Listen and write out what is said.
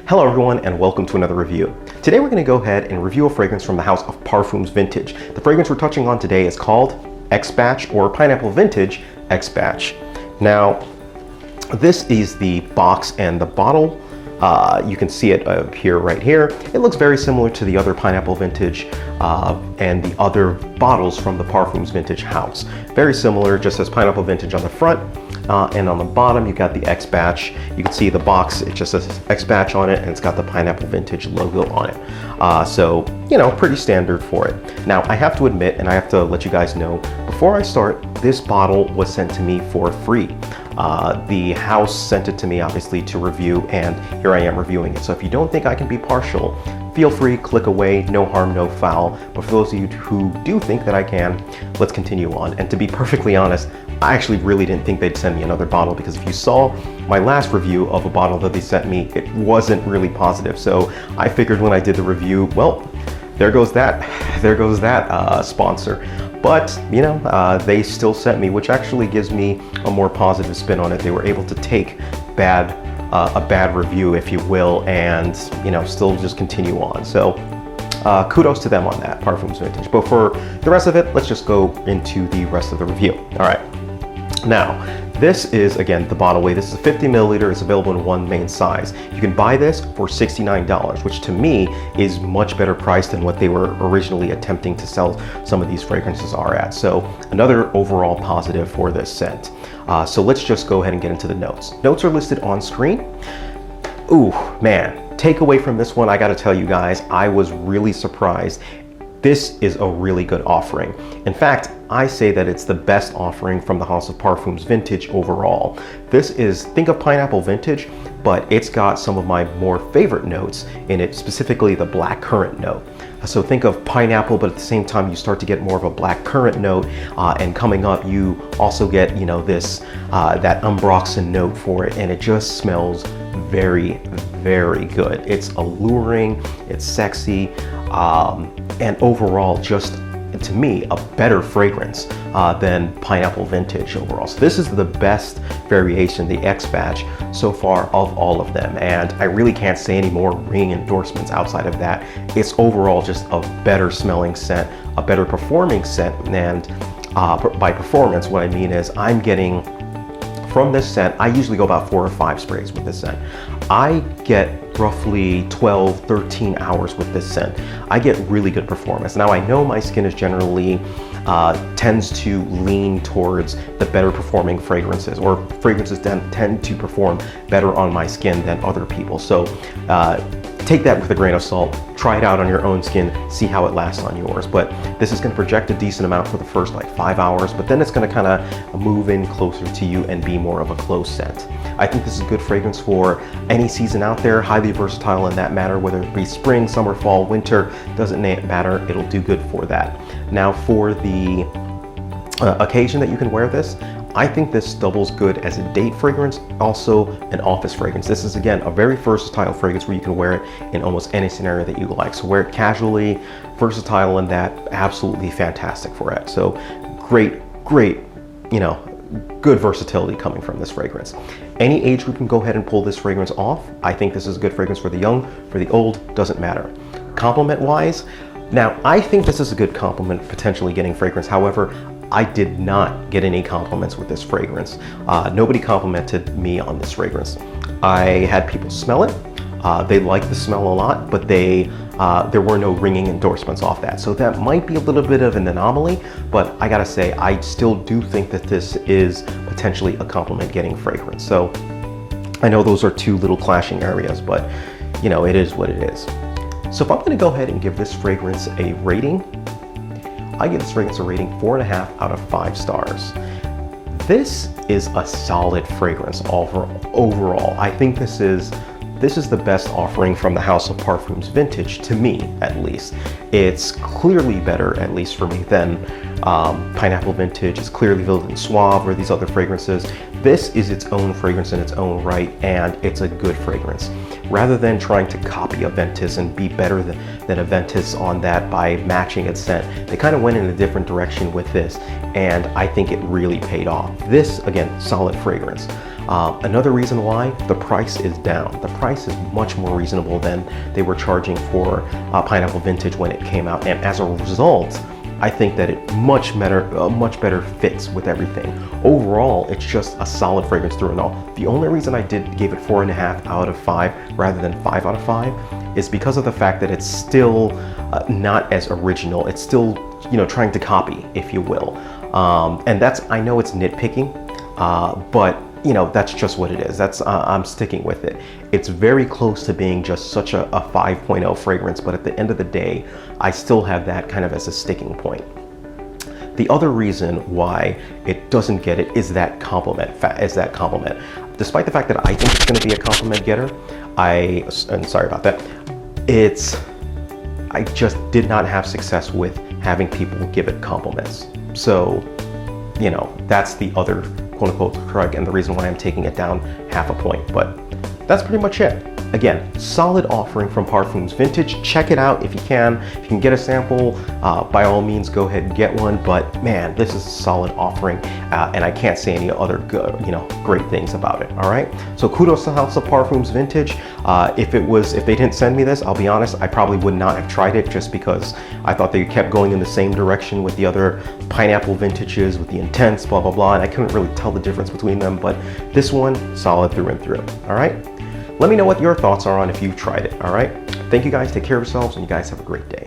Hello everyone and welcome to another review. Today we're going to go ahead and review a fragrance from the house of Parfums Vintage. The fragrance we're touching on today is called X-Batch or Pineapple Vintage X-Batch. Now, this is the box and the bottle. You can see it here, right here. It looks very similar to the other Pineapple Vintage and the other bottles from the Parfums Vintage house. Very similar, just as Pineapple Vintage on the front. And on the bottom, you got the X-Batch. You can see the box, it just says X-Batch on it, and it's got the Pineapple Vintage logo on it. So, you know, pretty standard for it. Now, I have to admit, and I have to let you guys know, before I start, this bottle was sent to me for free. The house sent it to me, obviously, to review, and here I am reviewing it. So if you don't think I can be partial, feel free, click away, no harm, no foul. But for those of you who do think that I can, let's continue on. And to be perfectly honest, I actually really didn't think they'd send me another bottle, because if you saw my last review of a bottle that they sent me, it wasn't really positive. So I figured when I did the review, well, there goes that sponsor. But, you know, they still sent me, which actually gives me a more positive spin on it. They were able to take a bad review, if you will, and, you know, still just continue on. So kudos to them on that, Parfums Vintage. But for the rest of it, let's just go into the rest of the review. All right. Now, this is, again, the bottle weight. This is a 50 milliliter. It's available in one main size. You can buy this for $69, which to me is much better priced than what they were originally attempting to sell some of these fragrances are at. So another overall positive for this scent. So let's just go ahead and get into the notes. Notes are listed on screen. Ooh, man. Takeaway from this one, I gotta tell you guys, I was really surprised. This is a really good offering. In fact, I say that it's the best offering from the House of Parfums Vintage overall. This is, think of Pineapple Vintage, but it's got some of my more favorite notes in it, specifically the black currant note. So think of pineapple, but at the same time, you start to get more of a black currant note, and coming up, you also get, you know, this, that Ambroxan note for it, and it just smells very, very good. It's alluring, it's sexy, and overall, just to me, a better fragrance than Pineapple Vintage overall. So this is the best variation, the X-Batch, so far of all of them. And I really can't say any more ringing endorsements outside of that. It's overall just a better smelling scent, a better performing scent. And by performance, what I mean is I'm getting, from this scent, I usually go about 4 or 5 sprays with this scent. I get roughly 12, 13 hours with this scent. I get really good performance. Now I know my skin is generally tends to lean towards the better performing fragrances, or fragrances tend to perform better on my skin than other people. So take that with a grain of salt, try it out on your own skin, see how it lasts on yours. But this is gonna project a decent amount for the first like 5 hours, but then it's gonna kinda move in closer to you and be more of a close scent. I think this is a good fragrance for any season out there, highly versatile in that matter, whether it be spring, summer, fall, winter, doesn't matter, it'll do good for that. Now for the occasion that you can wear this, I think this doubles good as a date fragrance, also an office fragrance. This is, again, a very versatile fragrance where you can wear it in almost any scenario that you like. So wear it casually, versatile in that, absolutely fantastic for it. So great, you know, good versatility coming from this fragrance. Any age group can go ahead and pull this fragrance off. I think this is a good fragrance for the young, for the old, doesn't matter. Compliment wise, now I think this is a good compliment, potentially getting fragrance. However, I did not get any compliments with this fragrance. Nobody complimented me on this fragrance. I had people smell it. They liked the smell a lot, but there were no ringing endorsements off that. So that might be a little bit of an anomaly, but I gotta say, I still do think that this is potentially a compliment getting fragrance. So I know those are two little clashing areas, but you know, it is what it is. So if I'm gonna go ahead and give this fragrance a rating, I give this fragrance a rating 4.5 out of 5 stars. This is a solid fragrance overall. I think this is the best offering from the House of Parfums Vintage, to me at least. It's clearly better, at least for me, than Pineapple Vintage is clearly veiled and suave, or these other fragrances. This is its own fragrance in its own right, and it's a good fragrance. Rather than trying to copy a Ventus and be better than a Ventus on that by matching its scent, they kind of went in a different direction with this, and I think it really paid off. This, again, solid fragrance. Another reason why, the price is down. The price is much more reasonable than they were charging for Pineapple Vintage when it came out, and as a result, I think that it much better fits with everything. Overall, it's just a solid fragrance through and all. The only reason I gave it 4.5 out of 5 rather than 5 out of 5 is because of the fact that it's still not as original. It's still, trying to copy, if you will. And I know it's nitpicking, but that's just what it is. I'm sticking with it. It's very close to being just such a 5.0 fragrance, but at the end of the day, I still have that kind of as a sticking point. The other reason why it doesn't get it is that compliment. Despite the fact that I think it's going to be a compliment getter, and sorry about that, I just did not have success with having people give it compliments. So, that's the other quote-unquote correct, and the reason why I'm taking it down half a point, but that's pretty much it. Again, solid offering from Parfums Vintage. Check it out if you can. If you can get a sample, by all means, go ahead and get one. But man, this is a solid offering, and I can't say any other good, great things about it. All right. So kudos to House of Parfums Vintage. If they didn't send me this, I'll be honest, I probably would not have tried it just because I thought they kept going in the same direction with the other Pineapple Vintages with the Intense, blah blah blah, and I couldn't really tell the difference between them. But this one, solid through and through. All right. Let me know what your thoughts are on if you've tried it, all right? Thank you guys, take care of yourselves, and you guys have a great day.